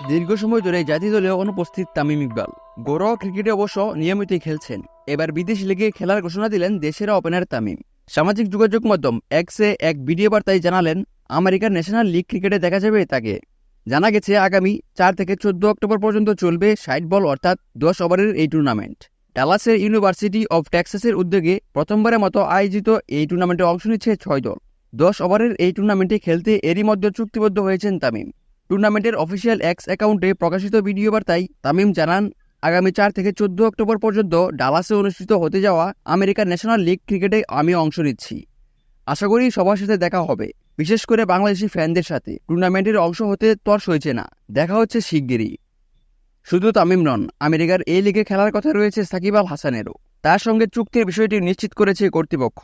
দীর্ঘ সময় ধরে জাতীয় দলে অনুপস্থিত তামিম ইকবাল ঘরোয়া ক্রিকেটে অবশ্য নিয়মিতই খেলছেন। এবার বিদেশি লিগে খেলার ঘোষণা দিলেন দেশের ওপেনার তামিম। সামাজিক যোগাযোগ মাধ্যম এক্সে এক ভিডিও বার্তায় জানালেন আমেরিকার ন্যাশনাল লিগ ক্রিকেটে দেখা যাবে তাকে। জানা গেছে আগামী 4 থেকে 14 অক্টোবর পর্যন্ত চলবে 60 বল অর্থাৎ 10 ওভারের এই টুর্নামেন্ট। ডালাসের ইউনিভার্সিটি অব টেক্সাসের উদ্যোগে প্রথমবারের মতো আয়োজিত এই টুর্নামেন্টে অংশ নিচ্ছে 6 দল। 10 ওভারের এই টুর্নামেন্টে খেলতে এরই মধ্যে চুক্তিবদ্ধ হয়েছেন তামিম। টুর্নামেন্টের অফিসিয়াল এক্স অ্যাকাউন্টে প্রকাশিত ভিডিও বার্তায় তামিম জানান, আগামী 4 থেকে 14 অক্টোবর পর্যন্ত ডালাসে অনুষ্ঠিত হতে যাওয়া আমেরিকার ন্যাশনাল লিগ ক্রিকেটে আমি অংশ নিচ্ছি। আশা করি সবার সাথে দেখা হবে, বিশেষ করে বাংলাদেশি ফ্যানদের সাথে। টুর্নামেন্টের অংশ হতে তর সইছে না, দেখা হচ্ছে শিগগিরই। শুধু তামিম নন, আমেরিকার এই লিগে খেলার কথা রয়েছে সাকিব আল হাসানেরও। তার সঙ্গে চুক্তির বিষয়টি নিশ্চিত করেছে কর্তৃপক্ষ।